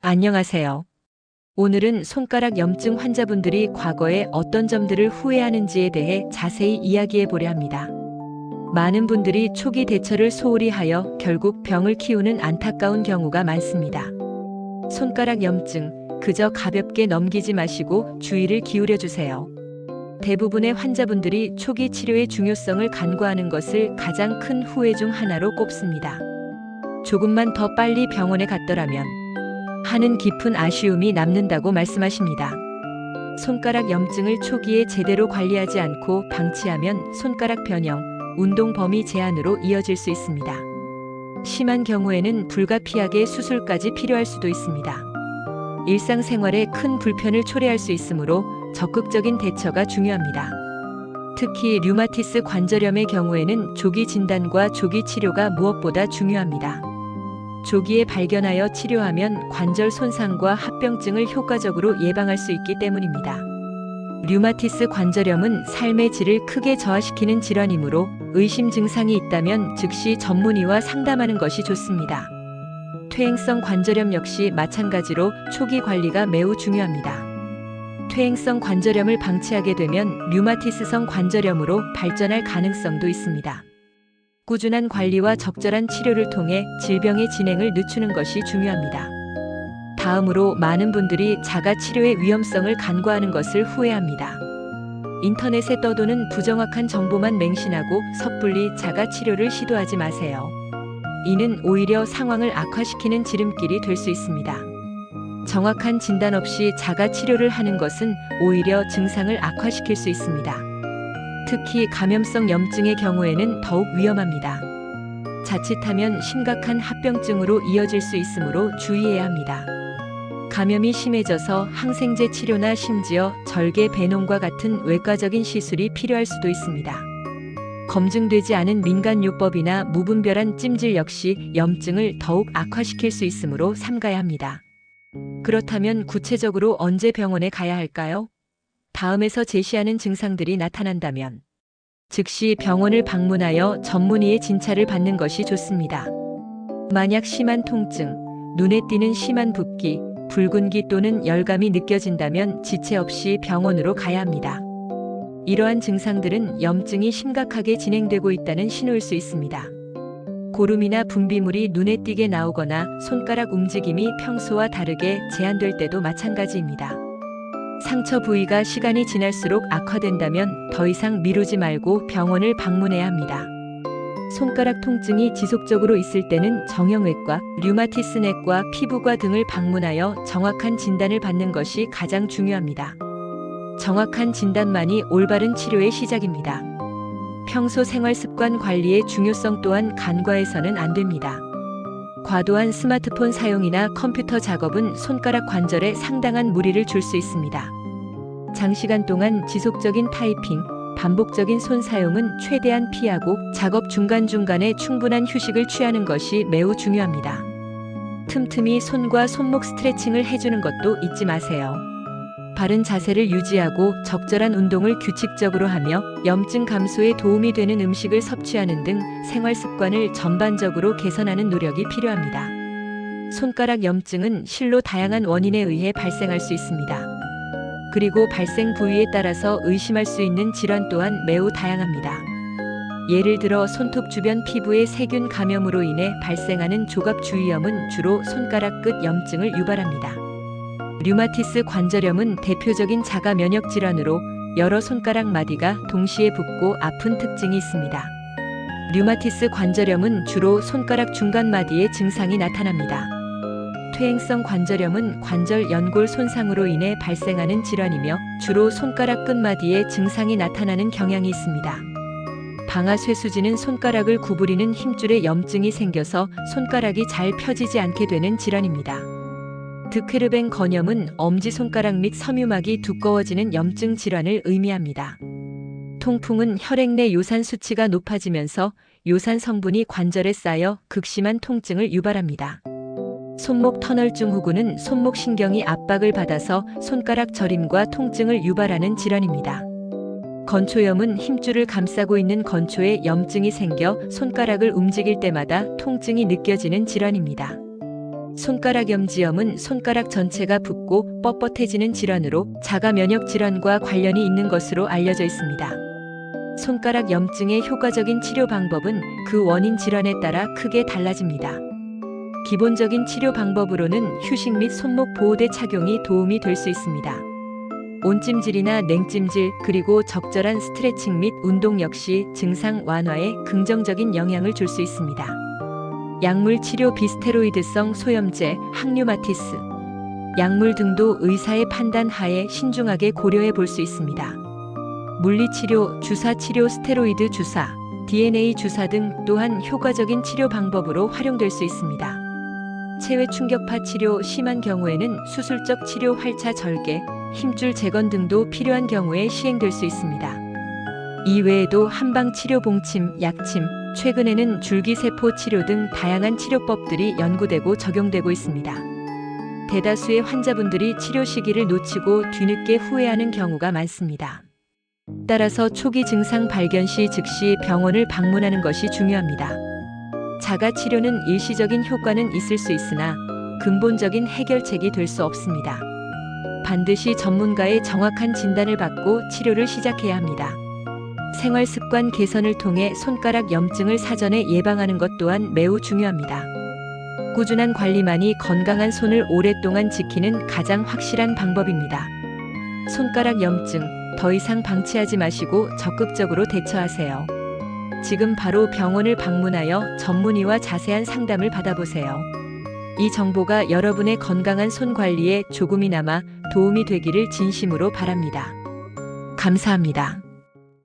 안녕하세요. 오늘은 손가락 염증 환자분들이 과거에 어떤 점들을 후회하는지에 대해 자세히 이야기해 보려 합니다. 많은 분들이 초기 대처를 소홀히 하여 결국 병을 키우는 안타까운 경우가 많습니다. 손가락 염증, 그저 가볍게 넘기지 마시고 주의를 기울여 주세요. 대부분의 환자분들이 초기 치료의 중요성을 간과하는 것을 가장 큰 후회 중 하나로 꼽습니다. 조금만 더 빨리 병원에 갔더라면 하는 깊은 아쉬움이 남는다고 말씀하십니다. 손가락 염증을 초기에 제대로 관리하지 않고 방치하면 손가락 변형, 운동 범위 제한으로 이어질 수 있습니다. 심한 경우에는 불가피하게 수술까지 필요할 수도 있습니다. 일상생활에 큰 불편을 초래할 수 있으므로 적극적인 대처가 중요합니다. 특히 류마티스 관절염의 경우에는 조기 진단과 조기 치료가 무엇보다 중요합니다. 조기에 발견하여 치료하면 관절 손상과 합병증을 효과적으로 예방할 수 있기 때문입니다. 류마티스 관절염은 삶의 질을 크게 저하시키는 질환이므로 의심 증상이 있다면 즉시 전문의와 상담하는 것이 좋습니다. 퇴행성 관절염 역시 마찬가지로 초기 관리가 매우 중요합니다. 퇴행성 관절염을 방치하게 되면 류마티스성 관절염으로 발전할 가능성도 있습니다. 꾸준한 관리와 적절한 치료를 통해 질병의 진행을 늦추는 것이 중요합니다. 다음으로 많은 분들이 자가 치료의 위험성을 간과하는 것을 후회합니다. 인터넷에 떠도는 부정확한 정보만 맹신하고 섣불리 자가 치료를 시도하지 마세요. 이는 오히려 상황을 악화시키는 지름길이 될 수 있습니다. 정확한 진단 없이 자가 치료를 하는 것은 오히려 증상을 악화시킬 수 있습니다. 특히 감염성 염증의 경우에는 더욱 위험합니다. 자칫하면 심각한 합병증으로 이어질 수 있으므로 주의해야 합니다. 감염이 심해져서 항생제 치료나 심지어 절개 배농과 같은 외과적인 시술이 필요할 수도 있습니다. 검증되지 않은 민간요법이나 무분별한 찜질 역시 염증을 더욱 악화시킬 수 있으므로 삼가야 합니다. 그렇다면 구체적으로 언제 병원에 가야 할까요? 다음에서 제시하는 증상들이 나타난다면 즉시 병원을 방문하여 전문의의 진찰을 받는 것이 좋습니다. 만약 심한 통증, 눈에 띄는 심한 붓기, 붉은기 또는 열감이 느껴진다면 지체 없이 병원으로 가야 합니다. 이러한 증상들은 염증이 심각하게 진행되고 있다는 신호일 수 있습니다. 고름이나 분비물이 눈에 띄게 나오거나 손가락 움직임이 평소와 다르게 제한될 때도 마찬가지입니다. 상처 부위가 시간이 지날수록 악화된다면 더 이상 미루지 말고 병원을 방문해야 합니다. 손가락 통증이 지속적으로 있을 때는 정형외과, 류마티스 내과, 피부과 등을 방문하여 정확한 진단을 받는 것이 가장 중요합니다. 정확한 진단만이 올바른 치료의 시작입니다. 평소 생활 습관 관리의 중요성 또한 간과해서는 안 됩니다. 과도한 스마트폰 사용이나 컴퓨터 작업은 손가락 관절에 상당한 무리를 줄 수 있습니다. 장시간 동안 지속적인 타이핑, 반복적인 손 사용은 최대한 피하고 작업 중간중간에 충분한 휴식을 취하는 것이 매우 중요합니다. 틈틈이 손과 손목 스트레칭을 해주는 것도 잊지 마세요. 바른 자세를 유지하고 적절한 운동을 규칙적으로 하며 염증 감소에 도움이 되는 음식을 섭취하는 등 생활 습관을 전반적으로 개선하는 노력이 필요합니다. 손가락 염증은 실로 다양한 원인에 의해 발생할 수 있습니다. 그리고 발생 부위에 따라서 의심할 수 있는 질환 또한 매우 다양합니다. 예를 들어 손톱 주변 피부의 세균 감염으로 인해 발생하는 조갑주위염은 주로 손가락 끝 염증을 유발합니다. 류마티스 관절염은 대표적인 자가 면역 질환으로 여러 손가락 마디가 동시에 붓고 아픈 특징이 있습니다. 류마티스 관절염은 주로 손가락 중간 마디에 증상이 나타납니다. 퇴행성 관절염은 관절 연골 손상으로 인해 발생하는 질환이며 주로 손가락 끝마디에 증상이 나타나는 경향이 있습니다. 방아쇠수지는 손가락을 구부리는 힘줄에 염증이 생겨서 손가락이 잘 펴지지 않게 되는 질환입니다. 드케르벤 건염은 엄지손가락 및 섬유막이 두꺼워지는 염증 질환을 의미합니다. 통풍은 혈액 내 요산 수치가 높아지면서 요산 성분이 관절에 쌓여 극심한 통증을 유발합니다. 손목 터널 증후군은 손목 신경이 압박을 받아서 손가락 저림과 통증을 유발하는 질환입니다. 건초염은 힘줄을 감싸고 있는 건초에 염증이 생겨 손가락을 움직일 때마다 통증이 느껴지는 질환입니다. 손가락 염지염은 손가락 전체가 붓고 뻣뻣해지는 질환으로 자가 면역 질환과 관련이 있는 것으로 알려져 있습니다. 손가락 염증의 효과적인 치료 방법은 그 원인 질환에 따라 크게 달라집니다. 기본적인 치료 방법으로는 휴식 및 손목 보호대 착용이 도움이 될 수 있습니다. 온찜질이나 냉찜질, 그리고 적절한 스트레칭 및 운동 역시 증상 완화에 긍정적인 영향을 줄 수 있습니다. 약물 치료 비스테로이드성 소염제, 항류마티스, 약물 등도 의사의 판단 하에 신중하게 고려해 볼 수 있습니다. 물리치료, 주사치료, 스테로이드 주사, DNA 주사 등 또한 효과적인 치료 방법으로 활용될 수 있습니다. 체외 충격파 치료, 심한 경우에는 수술적 치료, 활차 절개, 힘줄 재건 등도 필요한 경우에 시행될 수 있습니다. 이외에도 한방 치료, 봉침, 약침, 최근에는 줄기세포 치료 등 다양한 치료법들이 연구되고 적용되고 있습니다. 대다수의 환자분들이 치료 시기를 놓치고 뒤늦게 후회하는 경우가 많습니다. 따라서 초기 증상 발견 시 즉시 병원을 방문하는 것이 중요합니다. 자가 치료는 일시적인 효과는 있을 수 있으나 근본적인 해결책이 될 수 없습니다. 반드시 전문가의 정확한 진단을 받고 치료를 시작해야 합니다. 생활 습관 개선을 통해 손가락 염증을 사전에 예방하는 것 또한 매우 중요합니다. 꾸준한 관리만이 건강한 손을 오랫동안 지키는 가장 확실한 방법입니다. 손가락 염증, 더 이상 방치하지 마시고 적극적으로 대처하세요. 지금 바로 병원을 방문하여 전문의와 자세한 상담을 받아보세요. 이 정보가 여러분의 건강한 손 관리에 조금이나마 도움이 되기를 진심으로 바랍니다. 감사합니다.